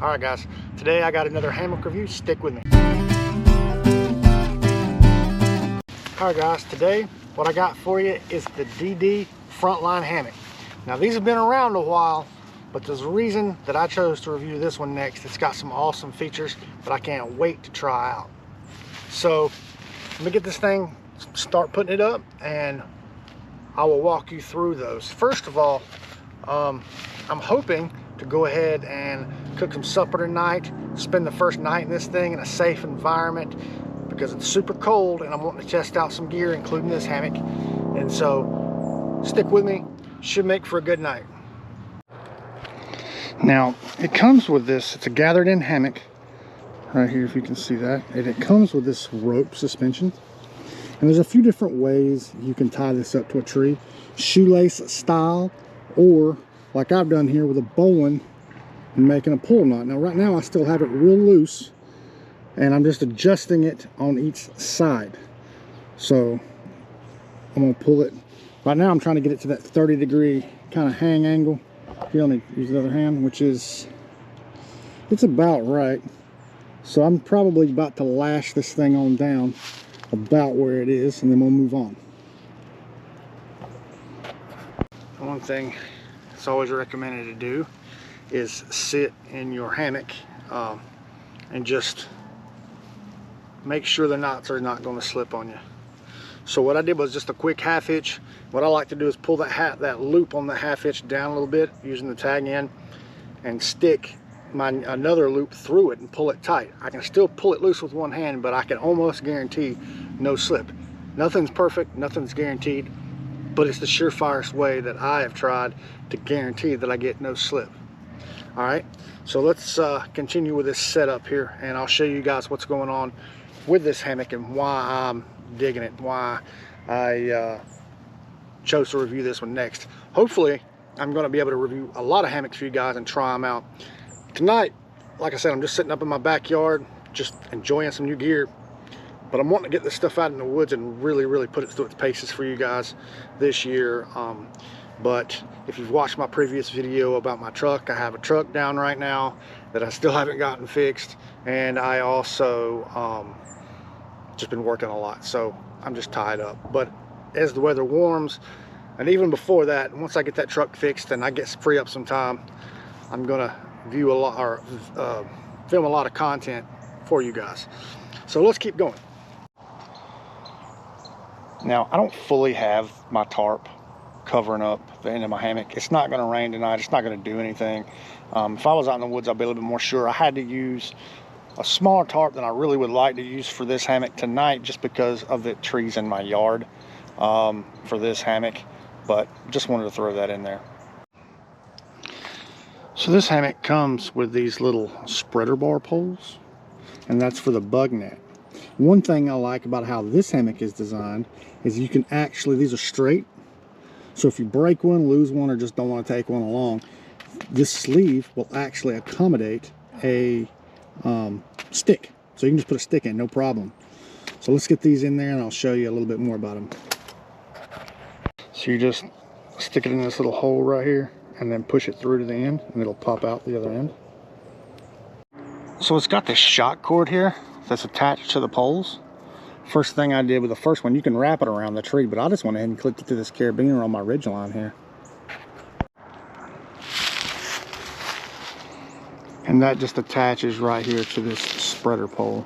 Alright guys, today I got another hammock review. Stick with me. Alright guys, today what I got for you is the DD Frontline Hammock. Now these have been around a while, but there's a reason that I chose to review this one next. It's got some awesome features that I can't wait to try out. So let me get this thing, start putting it up, and I will walk you through those. First of all, I'm hoping to go ahead and cook some supper tonight, spend the first night in this thing in a safe environment because it's super cold and I'm wanting to test out some gear, including this hammock. And so stick with me, should make for a good night. Now it comes with this, it's a gathered in hammock right here, if you can see that, and it comes with this rope suspension. And there's a few different ways you can tie this up to a tree, shoelace style, or like I've done here with a bowline and making a pull knot. Now right now I still have it real loose and I'm just adjusting it on each side. So I'm gonna pull it. Right now I'm trying to get it to that 30-degree kind of hang angle. You only use the other hand, which is, it's about right. So I'm probably about to lash this thing on down about where it is, and then we'll move on. One thing it's always recommended to do is sit in your hammock and just make sure the knots are not going to slip on you. So what I did was just a quick half hitch. What I like to do is pull that loop on the half hitch down a little bit using the tag end and stick another loop through it and pull it tight. I can still pull it loose with one hand, but I can almost guarantee no slip. Nothing's perfect, nothing's guaranteed, but it's the surefirest way that I have tried to guarantee that I get no slip. All right, so let's continue with this setup here, and I'll show you guys what's going on with this hammock and why I'm digging it, why I chose to review this one next. Hopefully I'm going to be able to review a lot of hammocks for you guys and try them out. Tonight, like I said, I'm just sitting up in my backyard just enjoying some new gear, but I'm wanting to get this stuff out in the woods and really put it through its paces for you guys this year. But if you've watched my previous video about my truck, I have a truck down right now that I still haven't gotten fixed, and I also just been working a lot, so I'm just tied up. But as the weather warms, and even before that, once I get that truck fixed and I get free up some time, I'm gonna view a lot, or film a lot of content for you guys. So let's keep going. Now I don't fully have my tarp covering up the end of my hammock. It's not going to rain tonight, it's not going to do anything. If I was out in the woods, I'd be a little bit more sure. I had to use a smaller tarp than I really would like to use for this hammock tonight, just because of the trees in my yard for this hammock, but just wanted to throw that in there. So this hammock comes with these little spreader bar poles, and that's for the bug net. One thing I like about how this hammock is designed is you can actually, these are straight, so if you break one, lose one, or just don't want to take one along, this sleeve will actually accommodate a stick. So you can just put a stick in, no problem. So let's get these in there and I'll show you a little bit more about them. So you just stick it in this little hole right here and then push it through to the end and it'll pop out the other end. So it's got this shock cord here that's attached to the poles. First thing I did with the first one, you can wrap it around the tree, but I just went ahead and clipped it to this carabiner on my ridge line here. And that just attaches right here to this spreader pole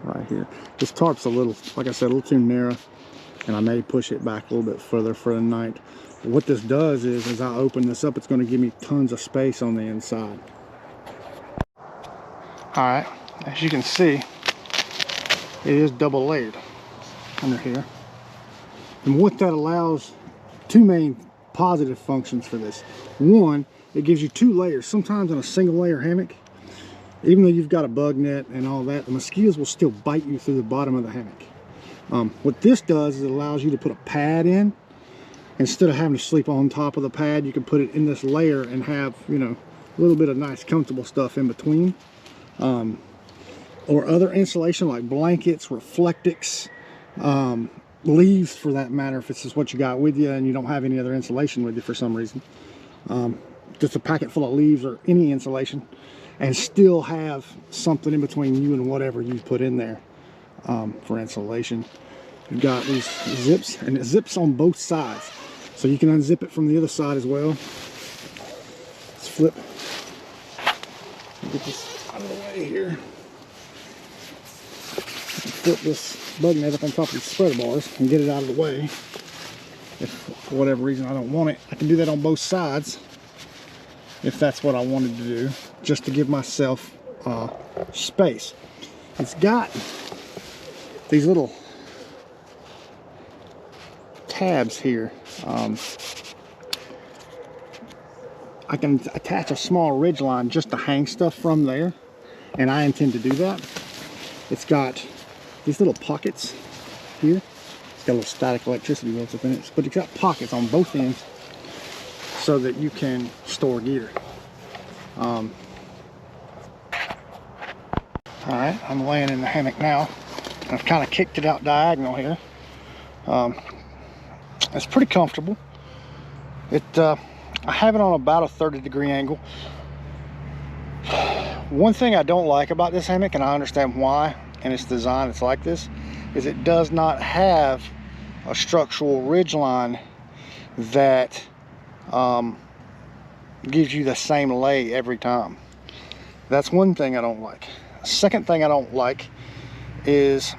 right here. This tarp's a little, like I said, a little too narrow, and I may push it back a little bit further for the night. But what this does is, as I open this up, it's going to give me tons of space on the inside. All right, as you can see, it is double layered under here. And what that allows, two main positive functions for this. One, it gives you two layers. Sometimes in a single layer hammock, even though you've got a bug net and all that, the mosquitoes will still bite you through the bottom of the hammock. What this does is it allows you to put a pad in. Instead of having to sleep on top of the pad, you can put it in this layer and have, you know, a little bit of nice comfortable stuff in between. Or other insulation like blankets, reflectics, leaves for that matter, if this is what you got with you and you don't have any other insulation with you for some reason. Just a packet full of leaves or any insulation and still have something in between you and whatever you put in there for insulation. You've got these zips, and it zips on both sides, so you can unzip it from the other side as well. Let's flip. Get this out of the way here. Flip this bug net up on top of these spreader bars and get it out of the way. If for whatever reason I don't want it, I can do that on both sides if that's what I wanted to do, just to give myself space. It's got these little tabs here. I can attach a small ridge line just to hang stuff from there, and I intend to do that. It's got these little pockets here. It's got a little static electricity built up in it, but it's got pockets on both ends so that you can store gear. All right, I'm laying in the hammock now. I've kind of kicked it out diagonal here. It's pretty comfortable. I have it on about a 30-degree angle. One thing I don't like about this hammock, and I understand why, and its design, it's like this, is it does not have a structural ridge line that gives you the same lay every time. That's one thing I don't like. Second thing I don't like is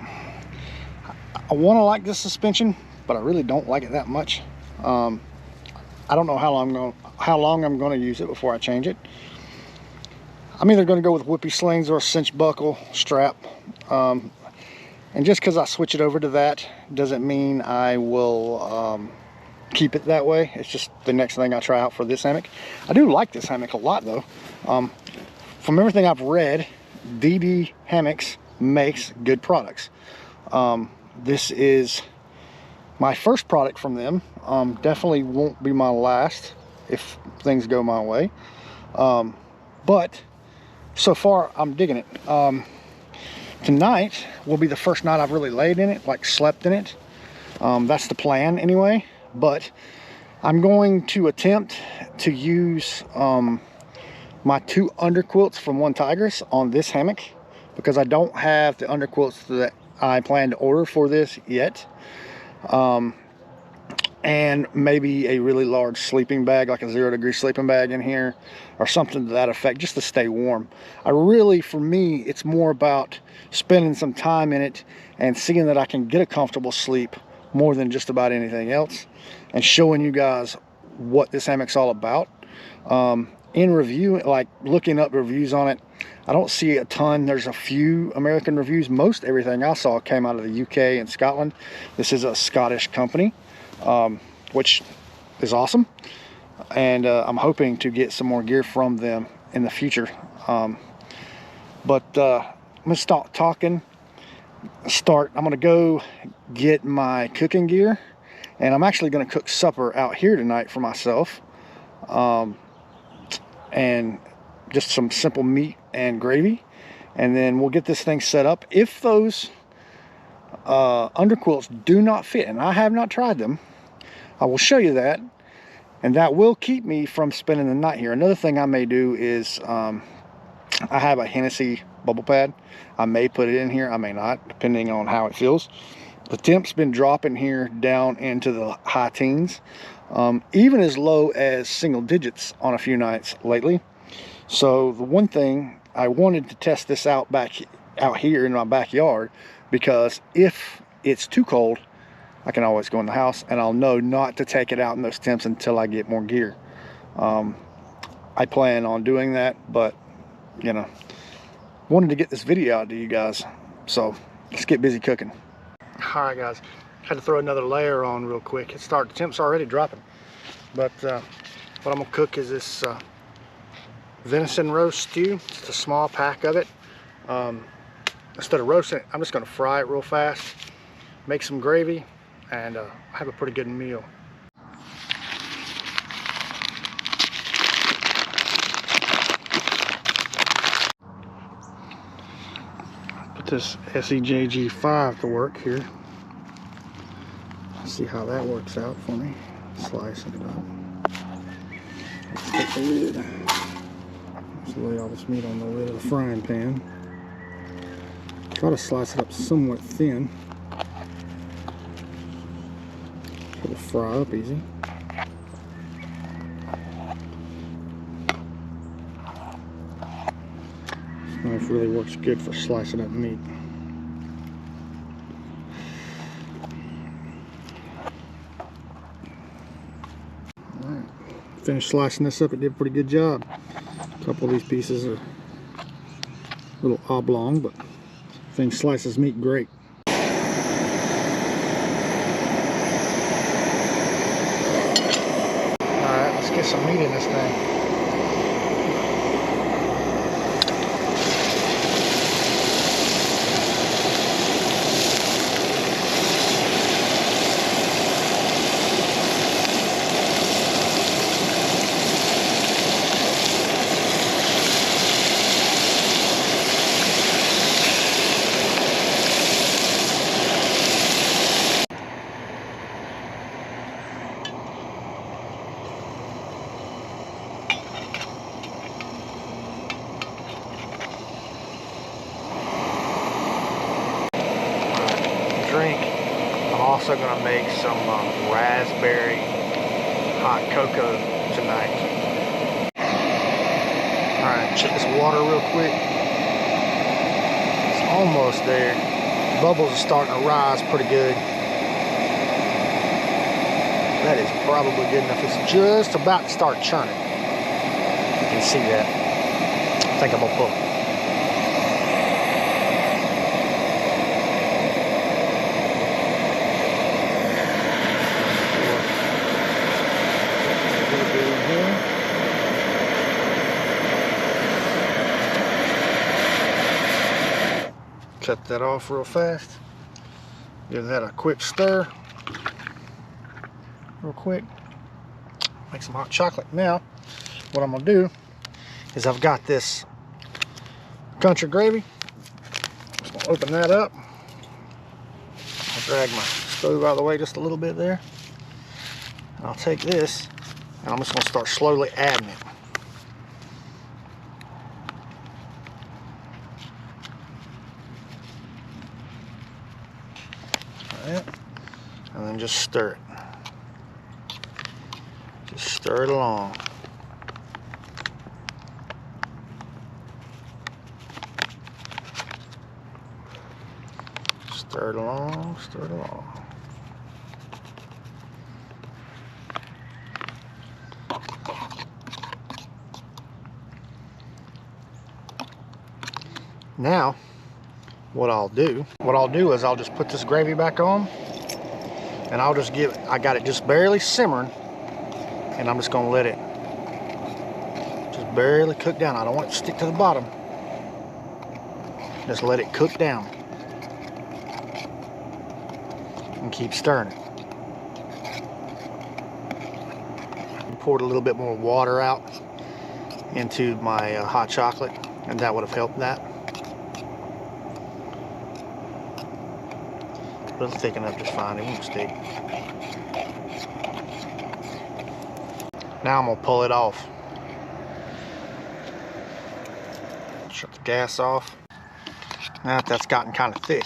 I want to like this suspension, but I really don't like it that much. I don't know how long I'm going to use it before I change it. I'm either going to go with whippy slings or a cinch buckle strap. And just because I switch it over to that doesn't mean I will keep it that way. It's just the next thing I try out for this hammock. I do like this hammock a lot though. From everything I've read, DD Hammocks makes good products. This is my first product from them. Definitely won't be my last if things go my way. But so far I'm digging it. Tonight will be the first night I've really laid in it, like slept in it. That's the plan anyway. But I'm going to attempt to use my 2 underquilts from OneTigris on this hammock, because I don't have the underquilts that I plan to order for this yet. And maybe a really large sleeping bag, like a 0-degree sleeping bag in here, or something to that effect, just to stay warm. For me, it's more about spending some time in it and seeing that I can get a comfortable sleep more than just about anything else, and showing you guys what this hammock's all about. In review, like looking up reviews on it, I don't see a ton. There's a few American reviews. Most everything I saw came out of the UK and Scotland. This is a Scottish company, which is awesome, and I'm hoping to get some more gear from them in the future. But I'm gonna stop talking. I'm gonna go get my cooking gear, and I'm actually gonna cook supper out here tonight for myself, and just some simple meat and gravy, and then we'll get this thing set up. If those underquilts do not fit, and I have not tried them, I will show you that, and that will keep me from spending the night here. Another thing I may do is I have a Hennessy bubble pad. I may put it in here, I may not, depending on how it feels. The temp's been dropping here down into the high teens, even as low as single digits on a few nights lately. So the one thing, I wanted to test this out out here in my backyard, because if it's too cold, I can always go in the house and I'll know not to take it out in those temps until I get more gear. I plan on doing that, but you know, wanted to get this video out to you guys, so let's get busy cooking. All right guys, had to throw another layer on real quick. The temp's already dropping, but what I'm gonna cook is this venison roast stew. Just a small pack of it. Instead of roasting it, I'm just gonna fry it real fast, make some gravy, and have a pretty good meal. Put this SEJG5 to work here. See how that works out for me. Slicing it up. Let's take the lid. Just lay all this meat on the lid of the frying pan. Try to slice it up somewhat thin. It'll fry up easy. This knife really works good for slicing up meat. Alright, finished slicing this up. It did a pretty good job. A couple of these pieces are a little oblong, but thing slices meat great. Alright, let's get some meat in this thing. Drink. I'm also going to make some raspberry hot cocoa tonight. Alright, check this water real quick. It's almost there. Bubbles are starting to rise pretty good. That is probably good enough. It's just about to start churning. You can see that. I think I'm going to pull it. Cut that off real fast. Give that a quick stir. Real quick. Make some hot chocolate. Now, what I'm going to do is I've got this country gravy. Just going to open that up. I'll drag my stove out of the way just a little bit there. And I'll take this and I'm just going to start slowly adding it. And then just stir it. Just stir it along. Stir it along, stir it along. Now, what I'll do is I'll just put this gravy back on, and I'll just give it, I got it just barely simmering, and I'm just gonna let it just barely cook down. I don't want it to stick to the bottom. Just let it cook down. And keep stirring it. Poured a little bit more water out into my hot chocolate, and that would have helped that. But it's thick enough just fine, it won't stick. Now I'm gonna pull it off. Shut the gas off. Now that's gotten kind of thick.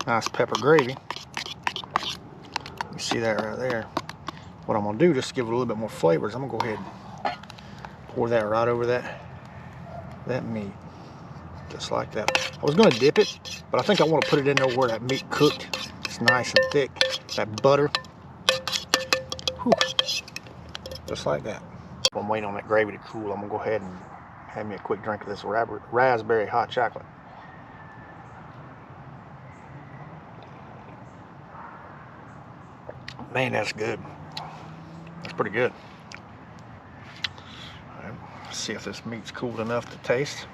Nice pepper gravy. You see that right there. What I'm gonna do, just to give it a little bit more flavors, I'm gonna go ahead and pour that right over that meat. Just like that. I was gonna dip it, but I think I want to put it in there where that meat cooked. It's nice and thick. That butter. Whew. Just like that. While I'm waiting on that gravy to cool, I'm gonna go ahead and have me a quick drink of this raspberry hot chocolate. Man, that's good. That's pretty good. All right, let's see if this meat's cooled enough to taste.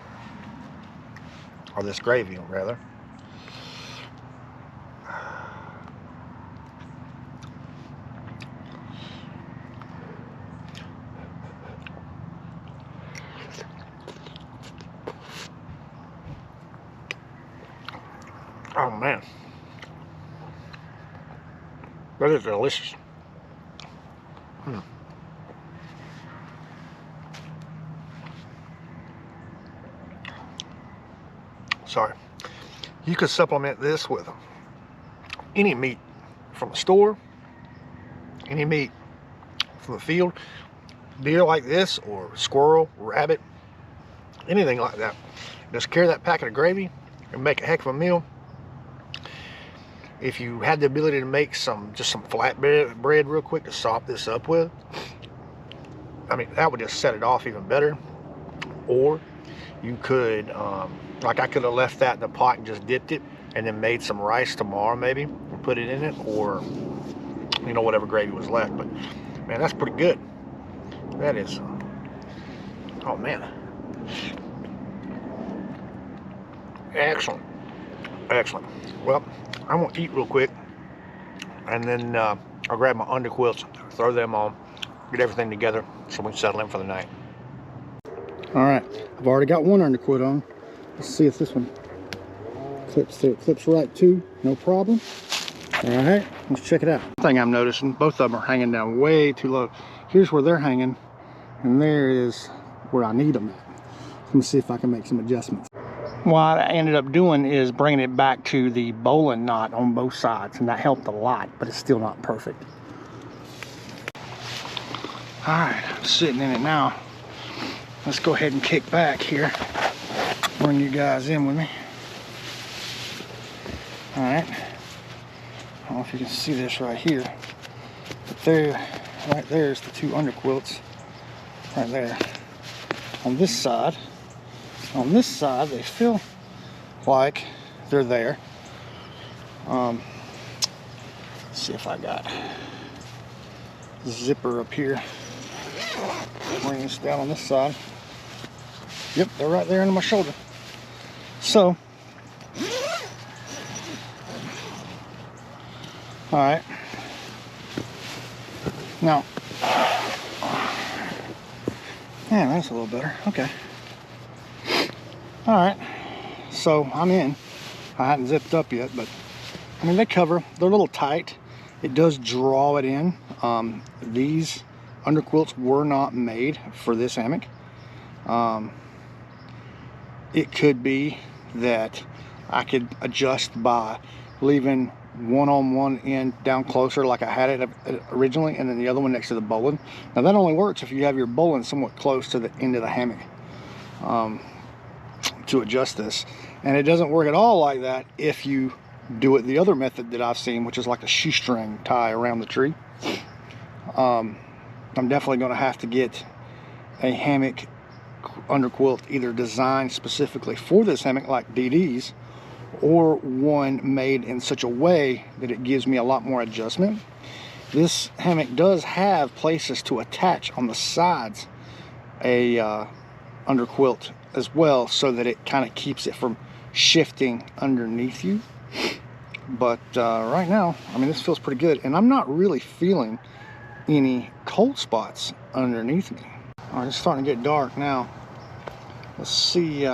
Or this gravy, rather. Oh man, that is delicious. sorry. You could supplement this with any meat from the store, any meat from the field, deer like this, or squirrel, rabbit, anything like that. Just carry that packet of gravy and make a heck of a meal. If you had the ability to make just some flatbread bread real quick to sop this up with, I mean, that would just set it off even better. Or you could, like I could have left that in the pot and just dipped it, and then made some rice tomorrow maybe and put it in it, or you know, whatever gravy was left. But man, that's pretty good. That is. Oh man, excellent, excellent. Well, I'm gonna eat real quick, and then I'll grab my underquilts, throw them on, get everything together so we can settle in for the night. All right, I've already got one underquilt on. Let's see if this one clips through. It clips right too, no problem. All right, let's check it out. Thing I'm noticing, both of them are hanging down way too low. Here's where they're hanging, and there is where I need them. Let me see if I can make some adjustments. What I ended up doing is bringing it back to the bowline knot on both sides, and that helped a lot, but it's still not perfect. All right, I'm sitting in it now. Let's go ahead and kick back here. Bring you guys in with me. All right. I don't know if you can see this right here, but there, right there's the two underquilts right there. On this side, they feel like they're there. Let's see if I got the zipper up here. Bring this down on this side. Yep, they're right there under my shoulder. So, all right. Now, yeah, that's a little better. Okay. All right. So I'm in. I hadn't zipped up yet, but I mean, they cover. They're a little tight. It does draw it in. These underquilts were not made for this hammock. It could be that I could adjust by leaving one on one end down closer like I had it originally, and then the other one next to the bowline. Now that only works if you have your bowline somewhat close to the end of the hammock to adjust this. And it doesn't work at all like that if you do it the other method that I've seen, which is like a shoestring tie around the tree. I'm definitely going to have to get a hammock underquilt either designed specifically for this hammock like DD's, or one made in such a way that it gives me a lot more adjustment. This hammock does have places to attach on the sides a underquilt as well, so that it kind of keeps it from shifting underneath you. But right now, I mean, this feels pretty good, and I'm not really feeling any cold spots underneath me. All right, it's starting to get dark now. Let's see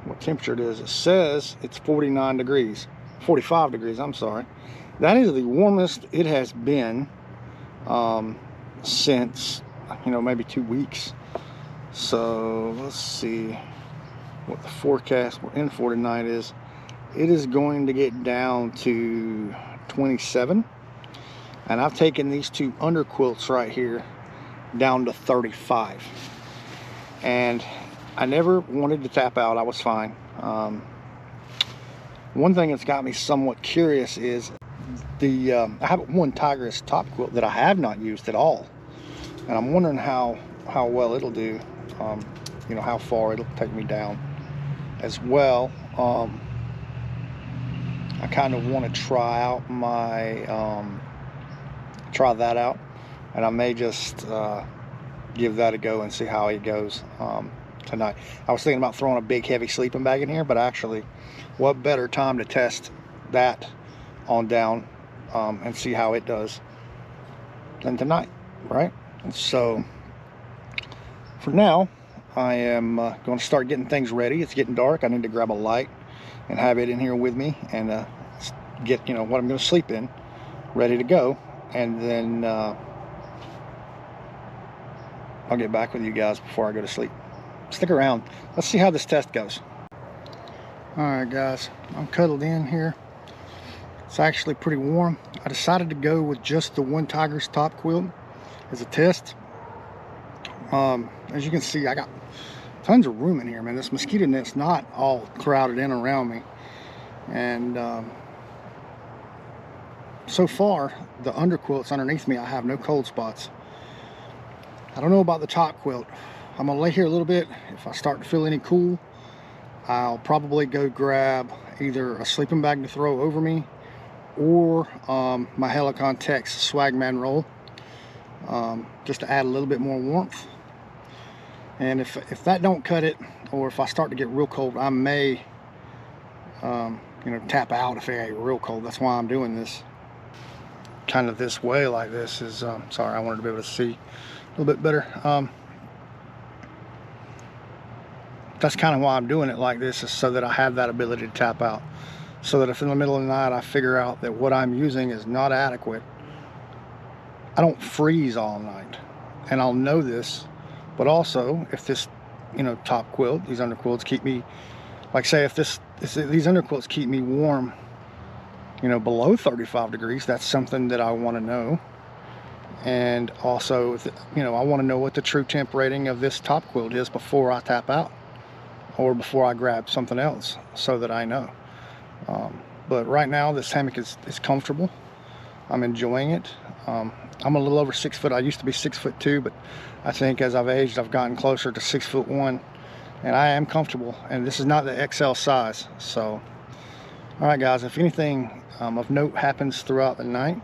what temperature it is. It says it's 45 degrees, I'm sorry. That is the warmest it has been since, you know, maybe 2 weeks. So let's see what the forecast we're in for tonight is. It is going to get down to 27, and I've taken these two underquilts right here down to 35. And I never wanted to tap out. I was fine. One thing that's got me somewhat curious is the I have one OneTigris Top Quilt that I have not used at all, and I'm wondering how well it'll do. You know, how far it'll take me down as well. I kind of want to try out my try that out, and I may just give that a go and see how it goes tonight. I was thinking about throwing a big heavy sleeping bag in here, but actually, what better time to test that on down and see how it does than tonight, right? And so for now, I am going to start getting things ready. It's getting dark. I need to grab a light and have it in here with me, and get, you know, what I'm going to sleep in ready to go, and then I'll get back with you guys before I go to sleep. stick around. Let's see how this test goes. Alright guys, I'm cuddled in here. It's actually pretty warm. I decided to go with just the OneTigris Top Quilt as a test. As you can see, I got tons of room in here, man. This mosquito net's not all crowded in around me. And so far, the underquilts underneath me, I have no cold spots. I don't know about the top quilt. I'm gonna lay here a little bit. If I start to feel any cool, I'll probably go grab either a sleeping bag to throw over me or my Helicon Tex Swagman roll, just to add a little bit more warmth. And if that don't cut it, or if I start to get real cold, I may you know, tap out if it get real cold. That's why I'm doing this kind of this way like this. Is sorry, I wanted to be able to see a little bit better. That's kind of why I'm doing it like this, is so that I have that ability to tap out, so that if in the middle of the night I figure out that what I'm using is not adequate, I don't freeze all night. And I'll know this. But also, if this, you know, top quilt, these underquilts keep me, like say if these underquilts keep me warm, you know, below 35 degrees, that's something that I want to know. And also, you know, I want to know what the true temp rating of this top quilt is before I tap out, or before I grab something else, so that I know. But right now, this hammock is comfortable. I'm enjoying it. I'm a little over 6 foot. I used to be 6'2", but I think as I've aged, I've gotten closer to 6'1", and I am comfortable. And this is not the XL size. So, all right, guys. If anything of note happens throughout the night,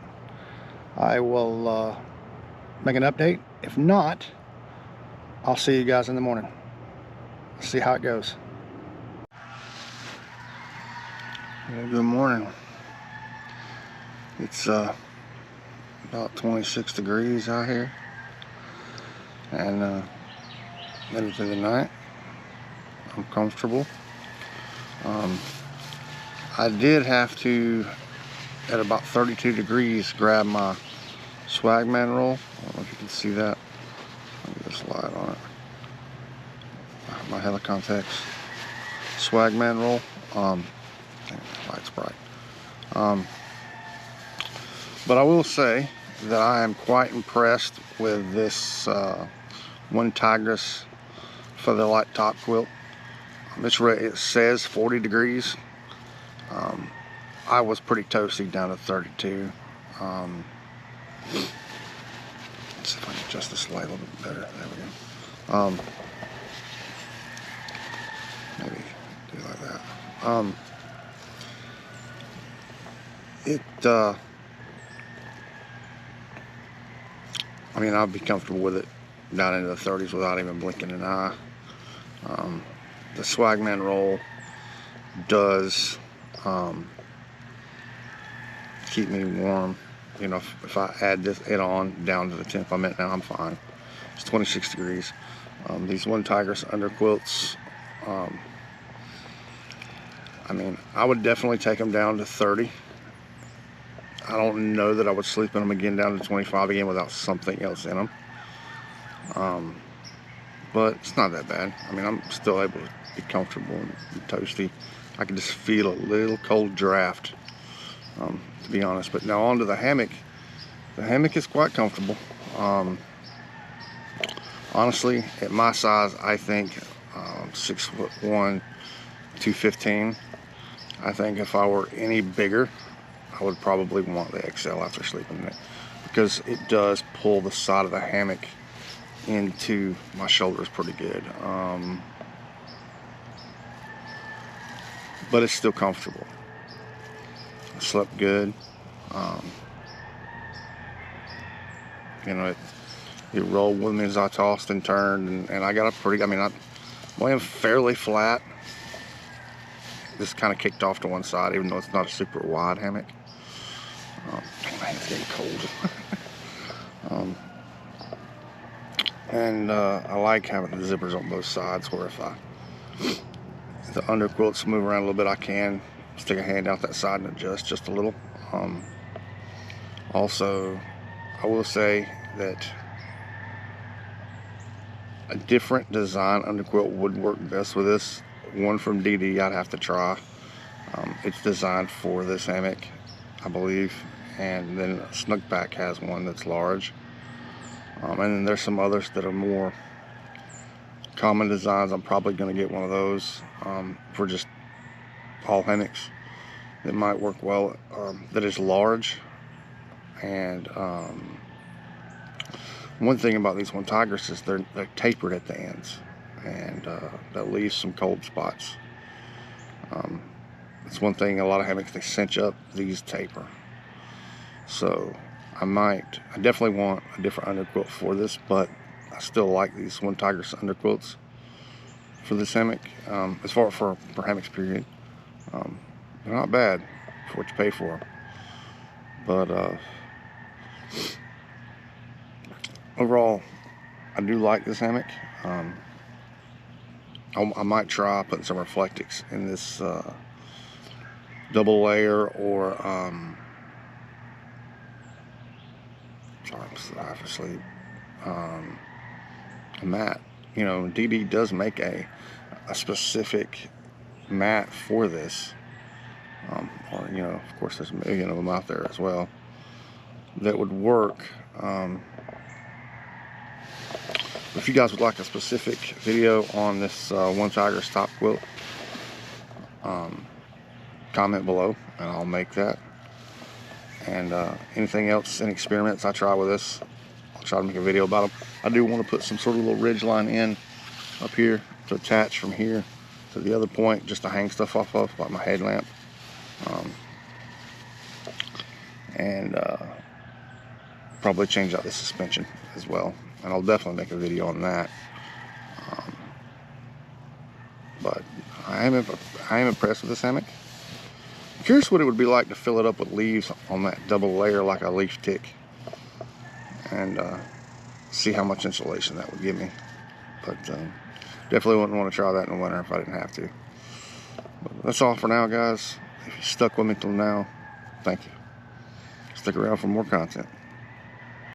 I will make an update. If not, I'll see you guys in the morning. See how it goes. Well, good morning. It's about 26 degrees out here, and headed to the night. I'm comfortable. I did have to, at about 32 degrees, grab my Swagman roll. I don't know if you can see that. Let me just light on it. My Helicon Tex Swagman roll. Light's bright. But I will say that I am quite impressed with this OneTigris for the light top quilt. It says 40 degrees. I was pretty toasty down to 32. Let's see if I can adjust this light a little bit better. There we go. Maybe do it like that. I mean, I'll be comfortable with it down into the 30s without even blinking an eye. The Swagman roll does keep me warm. You know, if I add it on down to the temp I'm at now, I'm fine. It's 26 degrees. These OneTigris underquilts, I mean, I would definitely take them down to 30. I don't know that I would sleep in them again down to 25 again without something else in them. But it's not that bad. I mean, I'm still able to be comfortable and toasty. I can just feel a little cold draft, to be honest. But now onto the hammock. The hammock is quite comfortable. Honestly, at my size, I think 6'1", 215. I think if I were any bigger, I would probably want the XL after sleeping in it, because it does pull the side of the hammock into my shoulders pretty good. But it's still comfortable. I slept good. You know, it rolled with me as I tossed and turned, and I got up pretty, I mean, I'm laying fairly flat. This kind of kicked off to one side, even though it's not a super wide hammock. Man, it's getting cold. And I like having the zippers on both sides, where if the underquilts move around a little bit, I can stick a hand out that side and adjust just a little. Also, I will say that A different design underquilt would work best with this. One from DD I'd have to try. It's designed for this hammock, I believe, and then Snookback has one that's large, and then there's some others that are more common designs. I'm probably going to get one of those for just all hammocks that might work well, that is large. And one thing about these OneTigris is they're tapered at the ends, and that leaves some cold spots. It's one thing, a lot of hammocks they cinch up, these taper. So I definitely want a different underquilt for this, but I still like these OneTigris underquilts for this hammock. As far for hammocks period, they're not bad for what you pay for them. But overall, I do like this hammock. I might try putting some Reflectix in this double layer, or sorry, I'm half asleep. A mat. You know, DD does make a specific mat for this, or you know, of course, there's a million of them out there as well that would work. If you guys would like a specific video on this OneTigris Top Quilt, comment below and I'll make that. And anything else, any experiments I try with this, I'll try to make a video about them. I do want to put some sort of little ridge line in up here to attach from here to the other point, just to hang stuff off of, like my headlamp. And probably change out the suspension as well, and I'll definitely make a video on that. But I am impressed with this hammock. I'm curious what it would be like to fill it up with leaves on that double layer, like a leaf tick, and see how much insulation that would give me. But definitely wouldn't want to try that in the winter if I didn't have to. But that's all for now, guys. If you stuck with me till now, thank you. Stick around for more content.